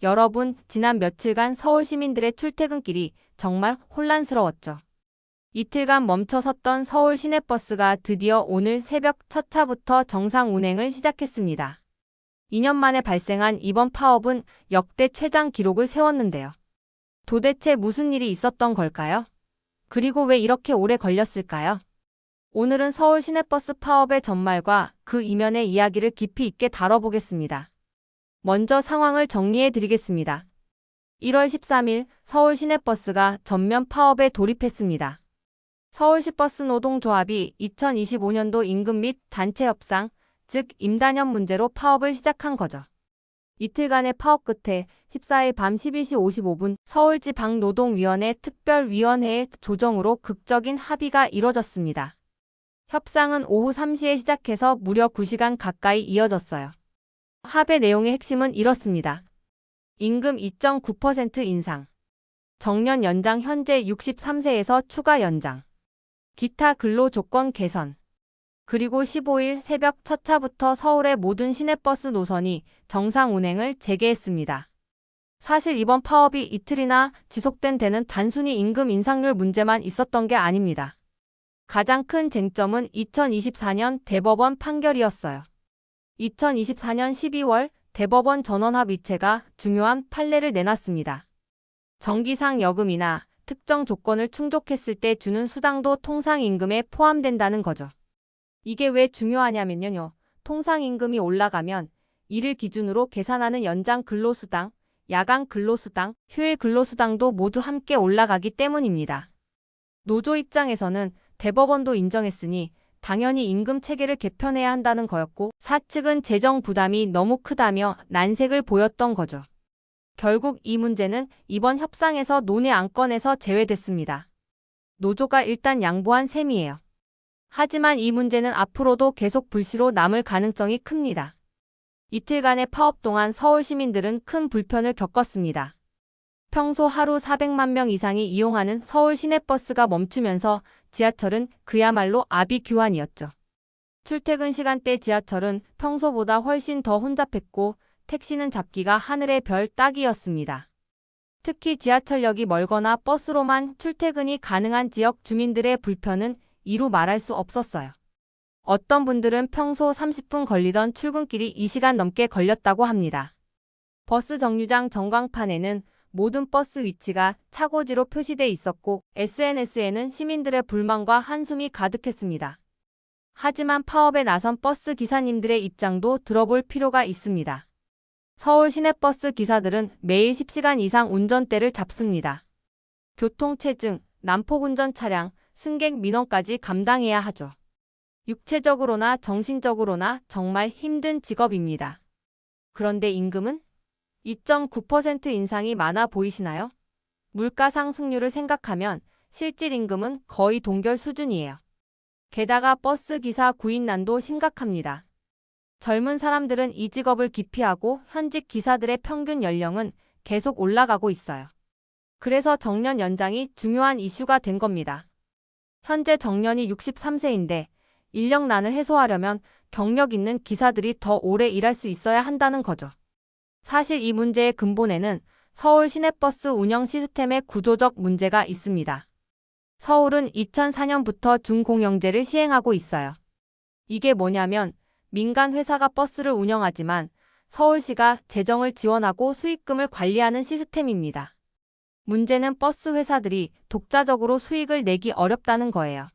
여러분, 지난 며칠간 서울 시민들의 출퇴근길이 정말 혼란스러웠죠. 이틀간 멈춰섰던 서울 시내버스가 드디어 오늘 새벽 첫 차부터 정상 운행을 시작했습니다. 2년 만에 발생한 이번 파업은 역대 최장 기록을 세웠는데요. 도대체 무슨 일이 있었던 걸까요? 그리고 왜 이렇게 오래 걸렸을까요? 오늘은 서울 시내버스 파업의 전말과 그 이면의 이야기를 깊이 있게 다뤄보겠습니다. 먼저 상황을 정리해 드리겠습니다. 1월 13일 서울 시내버스가 전면 파업에 돌입했습니다. 서울시버스 노동조합이 2025년도 임금 및 단체 협상, 즉 임단협 문제로 파업을 시작한 거죠. 이틀간의 파업 끝에 14일 밤 12시 55분 서울지방노동위원회 특별위원회의 조정으로 극적인 합의가 이뤄졌습니다. 협상은 오후 3시에 시작해서 무려 9시간 가까이 이어졌어요. 합의 내용의 핵심은 이렇습니다. 임금 2.9% 인상, 정년 연장 현재 63세에서 추가 연장, 기타 근로조건 개선, 그리고 15일 새벽 첫 차부터 서울의 모든 시내버스 노선이 정상 운행을 재개했습니다. 사실 이번 파업이 이틀이나 지속된 데는 단순히 임금 인상률 문제만 있었던 게 아닙니다. 가장 큰 쟁점은 2024년 대법원 판결이었어요. 2024년 12월 대법원 전원합의체가 중요한 판례를 내놨습니다. 정기상 여금이나 특정 조건을 충족했을 때 주는 수당도 통상임금에 포함된다는 거죠. 이게 왜 중요하냐면요. 통상임금이 올라가면 이를 기준으로 계산하는 연장 근로수당, 야간 근로수당, 휴일 근로수당도 모두 함께 올라가기 때문입니다. 노조 입장에서는 대법원도 인정했으니 당연히 임금 체계를 개편해야 한다는 거였고 사측은 재정 부담이 너무 크다며 난색을 보였던 거죠. 결국 이 문제는 이번 협상에서 논의 안건에서 제외됐습니다. 노조가 일단 양보한 셈이에요. 하지만 이 문제는 앞으로도 계속 불씨로 남을 가능성이 큽니다. 이틀간의 파업 동안 서울 시민들은 큰 불편을 겪었습니다. 평소 하루 400만 명 이상이 이용하는 서울 시내버스가 멈추면서 지하철은 그야말로 아비규환이었죠. 출퇴근 시간대 지하철은 평소보다 훨씬 더 혼잡했고 택시는 잡기가 하늘의 별 따기였습니다. 특히 지하철역이 멀거나 버스로만 출퇴근이 가능한 지역 주민들의 불편은 이루 말할 수 없었어요. 어떤 분들은 평소 30분 걸리던 출근길이 2시간 넘게 걸렸다고 합니다. 버스 정류장 전광판에는 모든 버스 위치가 차고지로 표시돼 있었고 SNS에는 시민들의 불만과 한숨이 가득했습니다. 하지만 파업에 나선 버스 기사님들의 입장도 들어볼 필요가 있습니다. 서울 시내버스 기사들은 매일 10시간 이상 운전대를 잡습니다. 교통체증, 난폭운전 차량, 승객 민원까지 감당해야 하죠. 육체적으로나 정신적으로나 정말 힘든 직업입니다. 그런데 임금은? 2.9% 인상이 많아 보이시나요? 물가 상승률을 생각하면 실질 임금은 거의 동결 수준이에요. 게다가 버스 기사 구인난도 심각합니다. 젊은 사람들은 이 직업을 기피하고 현직 기사들의 평균 연령은 계속 올라가고 있어요. 그래서 정년 연장이 중요한 이슈가 된 겁니다. 현재 정년이 63세인데 인력난을 해소하려면 경력 있는 기사들이 더 오래 일할 수 있어야 한다는 거죠. 사실 이 문제의 근본에는 서울 시내버스 운영 시스템의 구조적 문제가 있습니다. 서울은 2004년부터 준공영제를 시행하고 있어요. 이게 뭐냐면 민간 회사가 버스를 운영하지만 서울시가 재정을 지원하고 수익금을 관리하는 시스템입니다. 문제는 버스 회사들이 독자적으로 수익을 내기 어렵다는 거예요.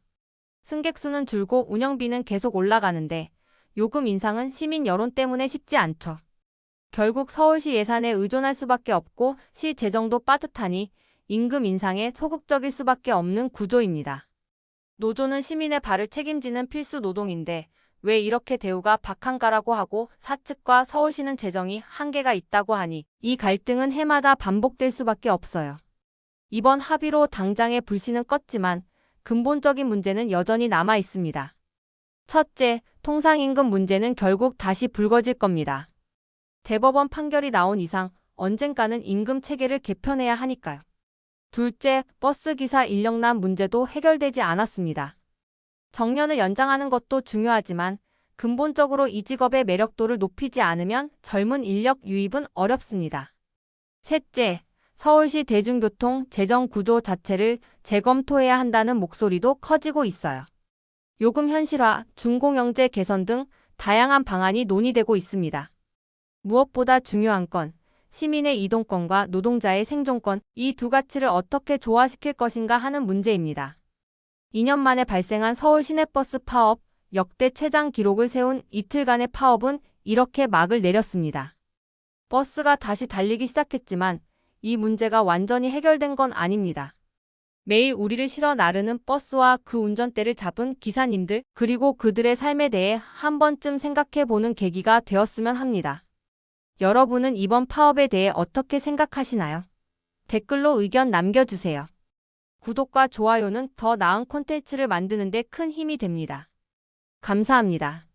승객 수는 줄고 운영비는 계속 올라가는데 요금 인상은 시민 여론 때문에 쉽지 않죠. 결국 서울시 예산에 의존할 수밖에 없고 시 재정도 빠듯하니 임금 인상에 소극적일 수밖에 없는 구조입니다. 노조는 시민의 발을 책임지는 필수 노동인데 왜 이렇게 대우가 박한가라고 하고 사측과 서울시는 재정이 한계가 있다고 하니 이 갈등은 해마다 반복될 수밖에 없어요. 이번 합의로 당장의 불씨는 껐지만 근본적인 문제는 여전히 남아 있습니다. 첫째, 통상임금 문제는 결국 다시 불거질 겁니다. 대법원 판결이 나온 이상 언젠가는 임금 체계를 개편해야 하니까요. 둘째, 버스 기사 인력난 문제도 해결되지 않았습니다. 정년을 연장하는 것도 중요하지만 근본적으로 이 직업의 매력도를 높이지 않으면 젊은 인력 유입은 어렵습니다. 셋째, 서울시 대중교통 재정 구조 자체를 재검토해야 한다는 목소리도 커지고 있어요. 요금 현실화, 준공영제 개선 등 다양한 방안이 논의되고 있습니다. 무엇보다 중요한 건 시민의 이동권과 노동자의 생존권, 이 두 가치를 어떻게 조화시킬 것인가 하는 문제입니다. 2년 만에 발생한 서울 시내버스 파업, 역대 최장 기록을 세운 이틀간의 파업은 이렇게 막을 내렸습니다. 버스가 다시 달리기 시작했지만 이 문제가 완전히 해결된 건 아닙니다. 매일 우리를 실어 나르는 버스와 그 운전대를 잡은 기사님들, 그리고 그들의 삶에 대해 한 번쯤 생각해 보는 계기가 되었으면 합니다. 여러분은 이번 파업에 대해 어떻게 생각하시나요? 댓글로 의견 남겨주세요. 구독과 좋아요는 더 나은 콘텐츠를 만드는 데 큰 힘이 됩니다. 감사합니다.